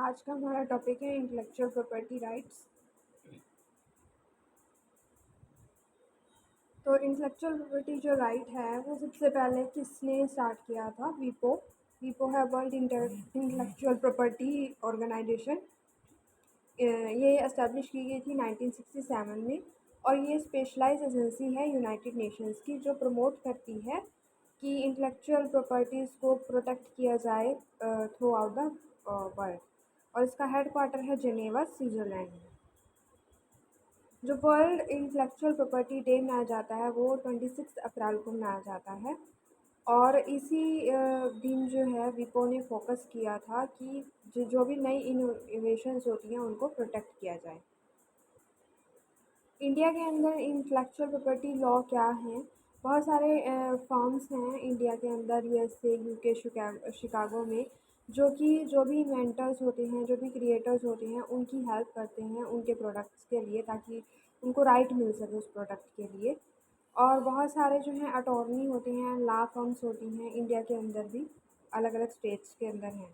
आज का हमारा टॉपिक है इंटेलेक्चुअल प्रॉपर्टी राइट्स। तो इंटेलेक्चुअल प्रॉपर्टी जो राइट है वो सबसे पहले किसने स्टार्ट किया था? वीपो। वीपो है वर्ल्ड इंटेलेक्चुअल प्रॉपर्टी ऑर्गेनाइजेशन। ये एस्टेब्लिश की गई थी 1967 में और ये स्पेशलाइज एजेंसी है यूनाइटेड नेशंस की जो प्रमोट करती है कि इंटेलेक्चुअल प्रॉपर्टीज़ को प्रोटेक्ट किया जाए थ्रू आउट द वर्ल्ड। और इसका हेड क्वार्टर है जेनेवा, स्विट्ज़रलैंड में। जो वर्ल्ड इंटेलेक्चुअल प्रॉपर्टी डे मनाया जाता है वो 26 अप्रैल को मनाया जाता है और इसी दिन जो है विपो ने फोकस किया था कि जो भी नई इनोवेशंस होती हैं उनको प्रोटेक्ट किया जाए। इंडिया के अंदर इंटेलेक्चुअल प्रॉपर्टी लॉ क्या है? बहुत सारे फर्म्स हैं इंडिया के अंदर, यूएसए, यूके, शिकागो में, जो कि जो भी इन्वेंटर्स होते हैं, जो भी क्रिएटर्स होते हैं, उनकी हेल्प करते हैं उनके प्रोडक्ट्स के लिए, ताकि उनको राइट मिल सके उस प्रोडक्ट के लिए। और बहुत सारे जो हैं अटॉर्नी होते हैं, लॉ फर्म्स होती हैं इंडिया के अंदर भी, अलग अलग स्टेट्स के अंदर हैं।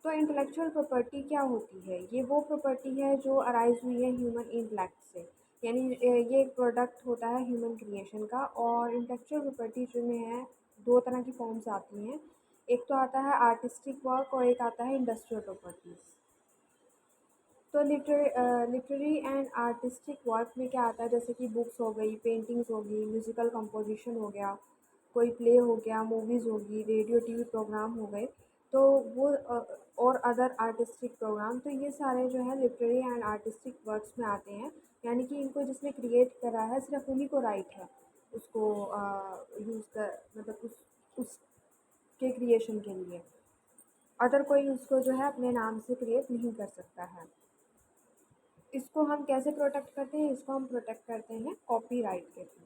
तो इंटेलेक्चुअल प्रॉपर्टी क्या होती है? ये वो प्रॉपर्टी है जो अराइज हुई है ह्यूमन इंटेलेक्ट से, यानी ये एक प्रोडक्ट होता है ह्यूमन क्रिएशन का। और इंटेलेक्चुअल प्रॉपर्टी जो में है दो तरह की फॉर्म्स आती हैं, एक तो आता है आर्टिस्टिक वर्क और एक आता है इंडस्ट्रियल प्रॉपर्टीज़। तो लिटरेरी एंड आर्टिस्टिक वर्क में क्या आता है? जैसे कि बुक्स हो गई, पेंटिंग्स हो गई, म्यूज़िकल कंपोजिशन हो गया, कोई प्ले हो गया, मूवीज़ होगी, रेडियो टीवी प्रोग्राम हो गए, तो वो और अदर आर्टिस्टिक प्रोग्राम, तो ये सारे जो है लिटरेरी एंड आर्टिस्टिक वर्क्स में आते हैं। यानी कि इनको जिसने क्रिएट करा है सिर्फ उन्हीं को राइट है उसको यूज़ कर, मतलब उसके क्रिएशन के लिए। अदर कोई उसको जो है अपने नाम से क्रिएट नहीं कर सकता है। इसको हम कैसे प्रोटेक्ट करते हैं? इसको हम प्रोटेक्ट करते हैं कॉपीराइट के थ्रू।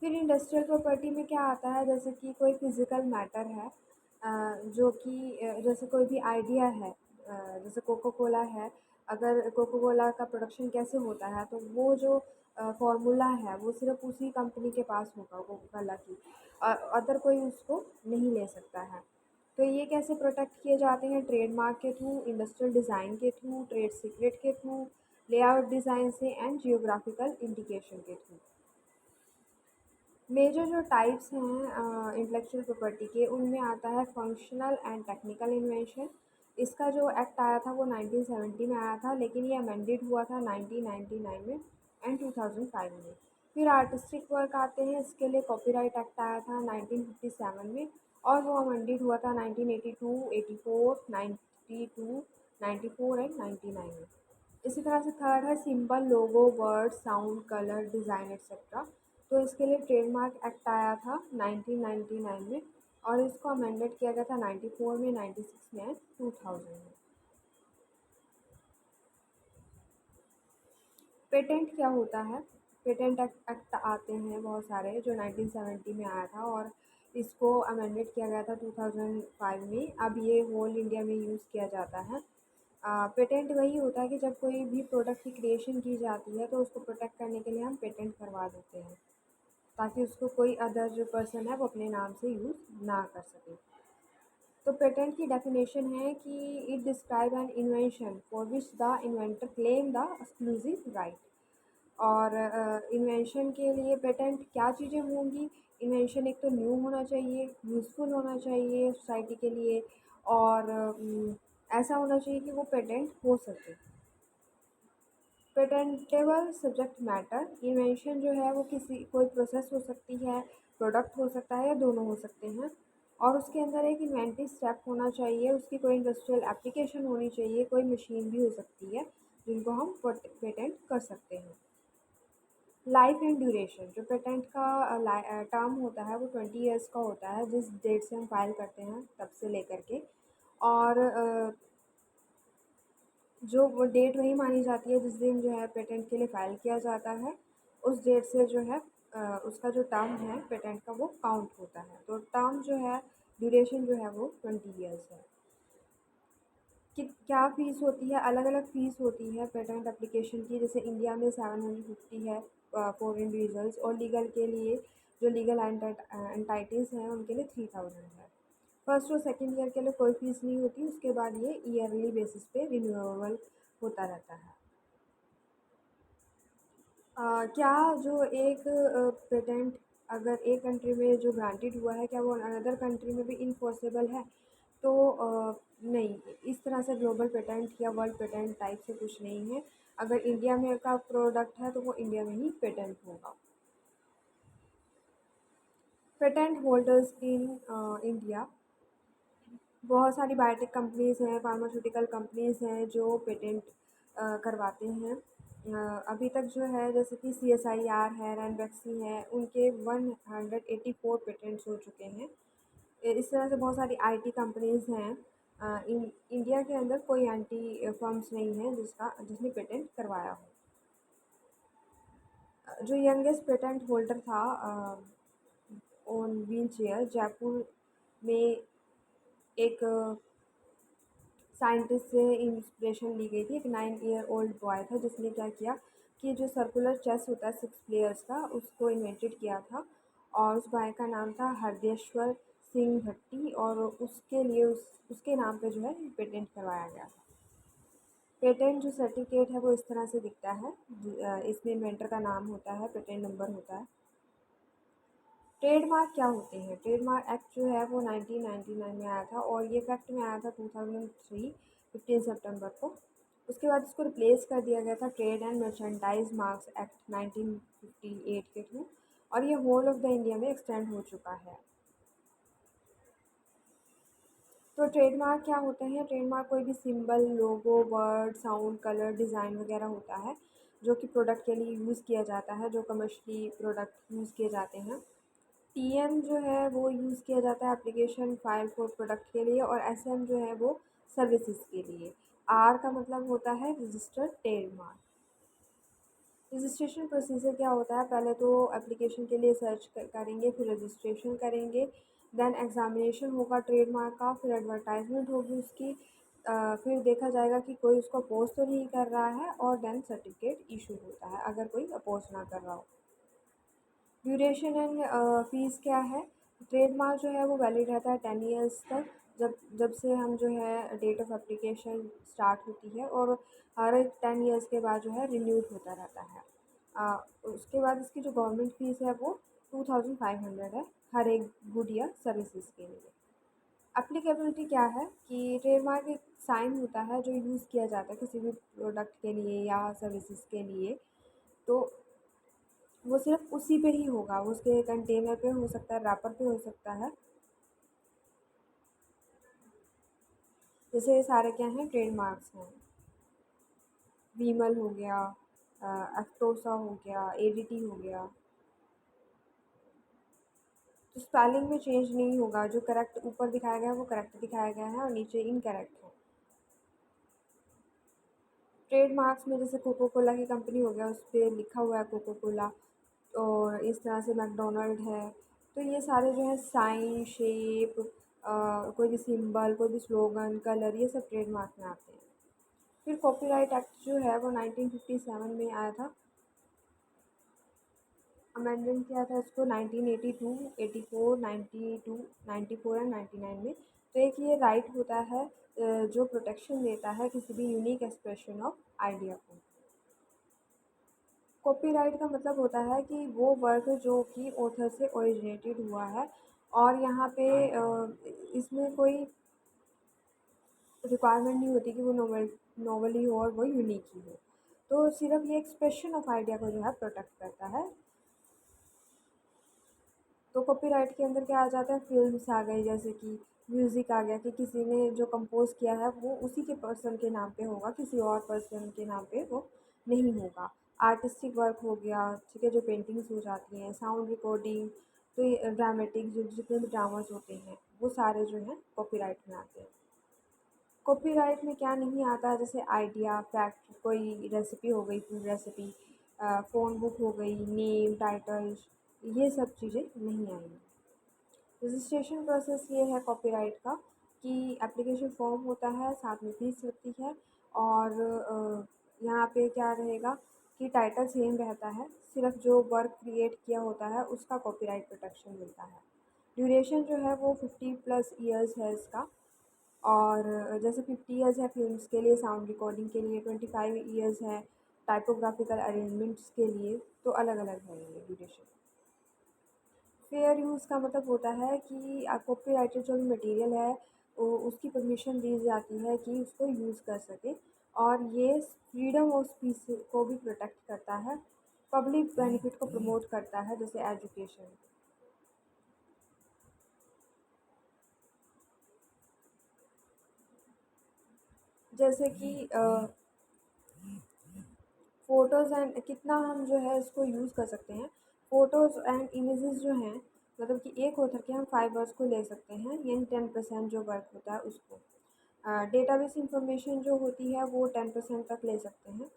फिर इंडस्ट्रियल प्रॉपर्टी में क्या आता है? जैसे कि कोई फिज़िकल मैटर है, जो कि जैसे कोई भी आइडिया है, जैसे कोको कोला है, अगर कोको कोला का प्रोडक्शन कैसे होता है तो वो जो फॉर्मूला है वो सिर्फ उसी कंपनी के पास होगा, कोको कोला की। अदर कोई उसको नहीं ले सकता है। तो ये कैसे प्रोटेक्ट किए जाते हैं? ट्रेडमार्क के थ्रू, इंडस्ट्रियल डिज़ाइन के थ्रू, ट्रेड सीक्रेट के थ्रू, लेआउट डिज़ाइन से एंड जियोग्राफिकल इंडिकेशन के थ्रू। मेजर जो टाइप्स हैं इंटेलेक्चुअल प्रॉपर्टी के, उनमें आता है फंक्शनल एंड टेक्निकल इन्वेंशन। इसका जो एक्ट आया था वो 1970 में आया था, लेकिन ये अमेंडेड हुआ था 1999 में एंड 2005 में। फिर आर्टिस्टिक वर्क आते हैं, इसके लिए कॉपीराइट एक्ट आया था 1957 में और वो अमेंडेड हुआ था 1982, 84, 92, 94 एंड 99 में। इसी तरह से थर्ड है symbol, logo, word, sound, colour, design etcetera. तो इसके लिए ट्रेडमार्क एक्ट आया था 1999 में और इसको अमेंडेड किया गया था 94 में, 96 में, 2000 में। पेटेंट क्या होता है? पेटेंट एक्ट आते हैं बहुत सारे, जो 1970 में आया था और इसको अमेंडेड किया गया था 2005 में। अब ये होल इंडिया में यूज़ किया जाता है। पेटेंट वही होता है कि जब कोई भी प्रोडक्ट की क्रिएशन की जाती है तो उसको प्रोटेक्ट करने के लिए हम पेटेंट करवा देते हैं, ताकि उसको कोई अदर जो पर्सन है वो अपने नाम से यूज़ ना कर सके। तो पेटेंट की डेफिनेशन है कि it describe N invention for which the inventor claim the exclusive right. और इन्वेंशन के लिए पेटेंट क्या चीज़ें होंगी? इन्वेंशन एक तो न्यू होना चाहिए, यूज़फुल होना चाहिए सोसाइटी के लिए, और ऐसा होना चाहिए कि वो पेटेंट हो सके। पेटेंटेबल सब्जेक्ट मैटर, इन्वेंशन जो है वो किसी कोई प्रोसेस हो सकती है, प्रोडक्ट हो सकता है, या दोनों हो सकते हैं। और उसके अंदर एक इन्वेंटिव स्टेप होना चाहिए, उसकी कोई इंडस्ट्रियल एप्लीकेशन होनी चाहिए, कोई मशीन भी हो सकती है जिनको हम पेटेंट कर सकते हैं। लाइफ एंड ड्यूरेशन, जो पेटेंट का टर्म होता है वो 20 ईयर्स का होता है, जिस डेट से हम फाइल करते हैं तब से लेकर के। और जो वो डेट वही मानी जाती है जिस दिन जो है पेटेंट के लिए फ़ाइल किया जाता है, उस डेट से जो है उसका जो टर्म है पेटेंट का वो काउंट होता है। तो टर्म जो है, ड्यूरेशन जो है वो 20 ईयर्स है। कि क्या फ़ीस होती है? अलग अलग फ़ीस होती है पेटेंट एप्लीकेशन की। जैसे इंडिया में 750 है फॉर इंडिविजुअल्स, और लीगल के लिए जो लीगल एंटाइटीज़ हैं उनके लिए 3000 है। फर्स्ट और सेकंड ईयर के लिए कोई फ़ीस नहीं होती, उसके बाद ये ईयरली बेसिस पे रिन्यूएबल होता रहता है। क्या जो एक पेटेंट अगर एक कंट्री में जो ग्रांटेड हुआ है, क्या वो अनदर कंट्री में भी इन्फोर्सेबल है? तो नहीं, इस तरह से ग्लोबल पेटेंट या वर्ल्ड पेटेंट टाइप से कुछ नहीं है। अगर इंडिया में का प्रोडक्ट है तो वो इंडिया में ही पेटेंट होगा। पेटेंट होल्डर्स इन इंडिया, बहुत सारी बायोटेक कंपनीज़ हैं, फार्मास्यूटिकल कंपनीज़ हैं जो पेटेंट करवाते हैं। अभी तक जो है जैसे कि CSIR है, रैनबैक्सी है, उनके 184 पेटेंट्स हो चुके हैं। इस तरह से बहुत सारी IT कंपनीज़ हैं। इंडिया के अंदर कोई एंटी फर्म्स नहीं है जिसने पेटेंट करवाया हो। जो यंगेस्ट पेटेंट होल्डर था ऑन व्हील चेयर, जयपुर में एक साइंटिस्ट से इंस्पिरेशन ली गई थी। एक 9 ईयर ओल्ड बॉय था जिसने क्या किया कि जो सर्कुलर चेस होता है 6 प्लेयर्स का, उसको इन्वेंटेड किया था। और उस बॉय का नाम था हरदेश्वर सिंह भट्टी, और उसके लिए उसके नाम पे जो है पेटेंट करवाया गया था। पेटेंट जो सर्टिफिकेट है वो इस तरह से दिखता है। इसमें इन्वेंटर का नाम होता है, पेटेंट नंबर होता है। ट्रेडमार्क क्या होते हैं? ट्रेडमार्क एक्ट जो है वो 1999 में आया था, और ये इफेक्ट में आया था 2003 15 सितंबर को। उसके बाद इसको रिप्लेस कर दिया गया था trade and merchandise marks act 1958 के थ्रू, और ये होल ऑफ द इंडिया में एक्सटेंड हो चुका है। तो ट्रेडमार्क क्या होते हैं? ट्रेडमार्क कोई भी symbol, logo, word, sound, colour, design वगैरह होता है जो कि प्रोडक्ट के लिए यूज़ किया जाता है, जो कमर्शियली प्रोडक्ट यूज़ किए जाते हैं। TM जो है वो यूज़ किया जाता है एप्लीकेशन फ़ाइल फॉर प्रोडक्ट के लिए, और SM जो है वो सर्विसेज के लिए। R का मतलब होता है रजिस्टर्ड ट्रेडमार्क। रजिस्ट्रेशन प्रोसीजर क्या होता है? पहले तो एप्लीकेशन के लिए सर्च करेंगे, फिर रजिस्ट्रेशन करेंगे, देन एग्ज़ामिनेशन होगा ट्रेडमार्क का, फिर एडवर्टाइजमेंट होगी उसकी, फिर देखा जाएगा कि कोई उसको अपोज़ तो नहीं कर रहा है, और देन सर्टिफिकेट इशू होता है अगर कोई अपोज़ ना कर रहा हो। ड्यूरेशन एंड फ़ीस क्या है? ट्रेडमार्क जो है वो वैलिड रहता है 10 ईयर्स तक, जब जब से हम जो है डेट ऑफ़ एप्लीकेशन स्टार्ट होती है, और हर एक 10 ईयर्स के बाद जो है रिन्यूड होता रहता है। उसके बाद इसकी जो गवर्नमेंट फ़ीस है वो 2500 है हर एक गुड या सर्विसेज के लिए। एप्लीकेबिलिटी क्या है कि ट्रेडमार्क एक साइन होता है जो यूज़ किया जाता है किसी भी प्रोडक्ट के लिए या सर्विसेज के लिए। तो वो सिर्फ़ उसी पे ही होगा, वो उसके कंटेनर पे हो सकता है, रैपर पे हो सकता है। जैसे ये सारे क्या हैं? ट्रेडमार्क्स हैं। विमल हो गया, एक्टोसा हो गया, ADT हो गया। तो स्पेलिंग में चेंज नहीं होगा, जो करेक्ट ऊपर दिखाया गया है वो करेक्ट दिखाया गया है, और नीचे इनकरेक्ट है। ट्रेडमार्क्स में जैसे कोको कोला की कंपनी हो गया, उस पे लिखा हुआ है कोको कोला, और इस तरह से मैकडॉनल्ड है। तो ये सारे जो है साइन, शेप, कोई भी सिंबल, कोई भी स्लोगन, कलर, ये सब ट्रेडमार्क में आते हैं। फिर कॉपीराइट एक्ट जो है वो 1957 में आया था। अमेंडमेंट किया था इसको 1982, 84, 92, 94 एंड 99 में। तो एक ये राइट होता है जो प्रोटेक्शन देता है किसी भी यूनिक एक्सप्रेशन ऑफ आइडिया को। कॉपीराइट का मतलब होता है कि वो वर्क जो कि ऑथर से ओरिजिनेटेड हुआ है, और यहाँ पे इसमें कोई रिक्वायरमेंट नहीं होती कि वो नॉवल ही हो और वो यूनिक ही हो। तो सिर्फ ये एक्सप्रेशन ऑफ आइडिया को जो है प्रोटेक्ट करता है। तो कॉपीराइट के अंदर क्या आ जाता है? फ़िल्म्स आ गई, जैसे कि म्यूज़िक आ गया कि किसी ने जो कंपोज़ किया है वो उसी के पर्सन के नाम पे होगा, किसी और पर्सन के नाम पे वो नहीं होगा। आर्टिस्टिक वर्क हो गया, ठीक है, जो पेंटिंग्स हो जाती हैं, साउंड रिकॉर्डिंग, तो ये ड्रामेटिक जो जितने भी ड्रामास होते हैं वो सारे जो हैं कॉपीराइट में आते हैं। कॉपीराइट में क्या नहीं आता? जैसे आइडिया, फैक्ट, कोई रेसिपी हो गई, फूड रेसिपी, फ़ोन बुक हो गई, नेम, टाइटल, ये सब चीज़ें नहीं आएंगी। रजिस्ट्रेशन प्रोसेस ये है कॉपीराइट का कि एप्लीकेशन फॉर्म होता है, साथ में फीस लगती है, और यहाँ पे क्या रहेगा कि टाइटल सेम रहता है, सिर्फ जो वर्क क्रिएट किया होता है उसका कॉपीराइट प्रोटेक्शन मिलता है। ड्यूरेशन जो है वो 50+ ईयर्स है इसका। और जैसे 50 ईयर्स है फिल्म्स के लिए, साउंड रिकॉर्डिंग के लिए 25 ईयर्स है, टाइपोग्राफिकल अरेंजमेंट्स के लिए, तो अलग अलग है ये ड्यूरेशन। फेयर यूज़ का मतलब होता है कि कॉपीराइटेड जो भी मटेरियल है उसकी परमिशन दी जाती है कि उसको यूज़ कर सके, और ये फ्रीडम ऑफ स्पीच को भी प्रोटेक्ट करता है, पब्लिक बेनिफिट को प्रमोट करता है, जैसे एजुकेशन। जैसे कि फ़ोटोज़ एंड कितना हम जो है इसको यूज़ कर सकते हैं। फ़ोटोज़ एंड इमेजेस जो हैं, मतलब कि एक ऑथर के हम 5 वर्ड्स को ले सकते हैं, यानी 10% जो वर्क होता है उसको। डेटाबेस इंफॉर्मेशन जो होती है वो 10% तक ले सकते हैं।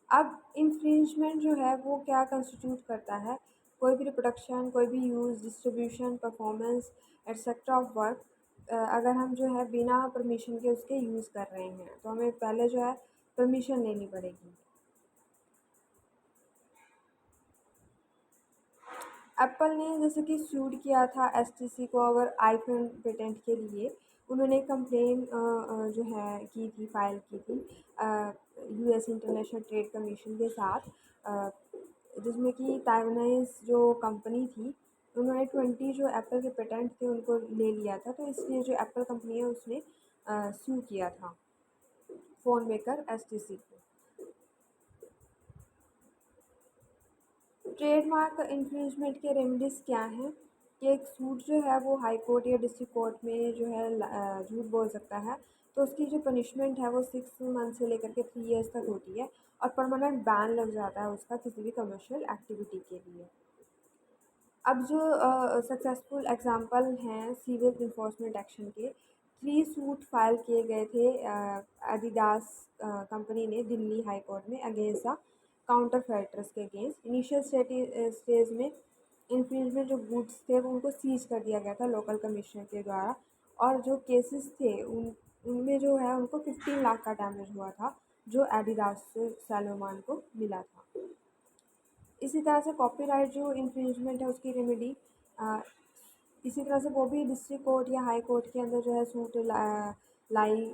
अब इन्फ्रिंजमेंट जो है वो क्या कंस्टिट्यूट करता है, कोई भी रिप्रोडक्शन, कोई भी use, distribution, performance etcetera of work, अगर हम जो है बिना परमिशन के उसके यूज़ कर रहे हैं तो हमें पहले जो है परमिशन लेनी पड़ेगी। एप्पल ने जैसे कि सूट किया था एसटीसी को और आईफोन पेटेंट के लिए। उन्होंने कंप्लेन जो है की थी, फाइल की थी यूएस इंटरनेशनल ट्रेड कमीशन के साथ, अ, जिसमें कि ताइवानीज़ जो कंपनी थी उन्होंने 20 जो एप्पल के पेटेंट थे उनको ले लिया था, तो इसलिए जो एप्पल कंपनी है उसने सू किया था फ़ोन मेकर एसटीसी को। ट्रेडमार्क इन्फ्रिंजमेंट के रेमेडीज़ क्या हैं कि एक सूट जो है वो हाई कोर्ट या डिस्ट्रिक्ट कोर्ट में जो है झूठ बोल सकता है, तो उसकी जो पनिशमेंट है वो 6 मंथ से लेकर के 3 ईयर्स तक होती है, और परमानेंट बैन लग जाता है उसका किसी भी कमर्शियल एक्टिविटी के लिए। अब जो सक्सेसफुल एग्जांपल हैं सिविल इन्फोर्समेंट एक्शन के, 3 सूट फाइल किए गए थे एडिडास कंपनी ने दिल्ली हाई कोर्ट में अगेंस्ट द काउंटर फेक्टर्स के अगेंस्ट। इनिशियल स्टेज में इन्फ्रिंजमेंट जो गुड्स थे वो उनको सीज कर दिया गया था लोकल कमिश्नर के द्वारा, और जो केसेस थे उनमें जो है उनको 15 लाख का डैमेज हुआ था जो एडिडास से सैलोमान को मिला था। इसी तरह से कॉपीराइट जो इन्फ्रिंजमेंट है उसकी रेमेडी इसी तरह से वो भी डिस्ट्रिक्ट कोर्ट या हाई कोर्ट के अंदर जो है सूट लाई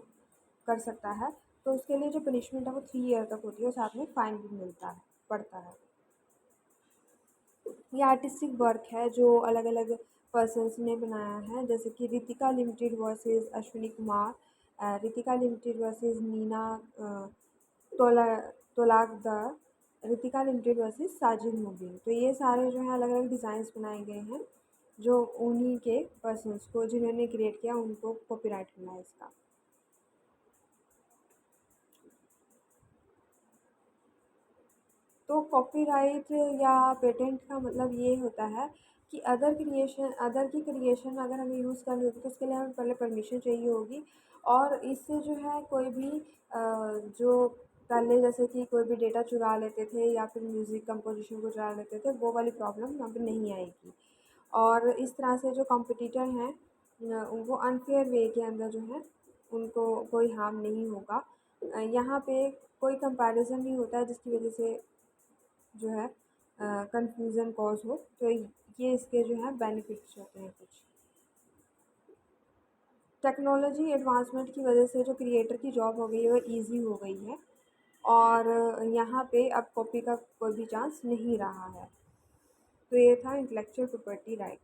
कर सकता है, तो उसके लिए जो पनिशमेंट है वो 3 ईयर तक होती है और साथ में फाइन भी मिलता है, पड़ता है। ये आर्टिस्टिक वर्क है जो अलग अलग पर्सन्स ने बनाया है, जैसे कि Ritika limited versus Ashwini Kumar, Ritika limited versus Neena Tola Tolakdar, Ritika limited versus Sajid Mubeen. तो ये सारे जो हैं अलग अलग डिज़ाइंस बनाए गए हैं जो उन्हीं के पर्सन्स को जिन्होंने क्रिएट किया उनको कॉपीराइट मिला है इसका। तो कॉपीराइट या पेटेंट का मतलब ये होता है कि अदर की क्रिएशन अगर हमें यूज़ करनी होगी तो उसके लिए हमें पहले परमिशन चाहिए होगी, और इससे जो है कोई भी जो पहले जैसे कि कोई भी डेटा चुरा लेते थे या फिर म्यूज़िक कंपोजिशन को चुरा लेते थे, वो वाली प्रॉब्लम यहाँ पे नहीं आएगी। और इस तरह से जो कॉम्पिटिटर हैं वो अनफेयर वे के अंदर जो है उनको कोई हार्म नहीं होगा। यहाँ पे कोई कंपैरिजन नहीं होता है जिसकी वजह से जो है कन्फ्यूज़न कॉज हो, तो ये इसके जो है बेनिफिट्स होते हैं कुछ। टेक्नोलॉजी एडवांसमेंट की वजह से जो क्रिएटर की जॉब हो गई है वो ईज़ी हो गई है, और यहाँ पे अब कॉपी का कोई भी चांस नहीं रहा है। तो ये था इंटेलेक्चुअल प्रॉपर्टी राइट।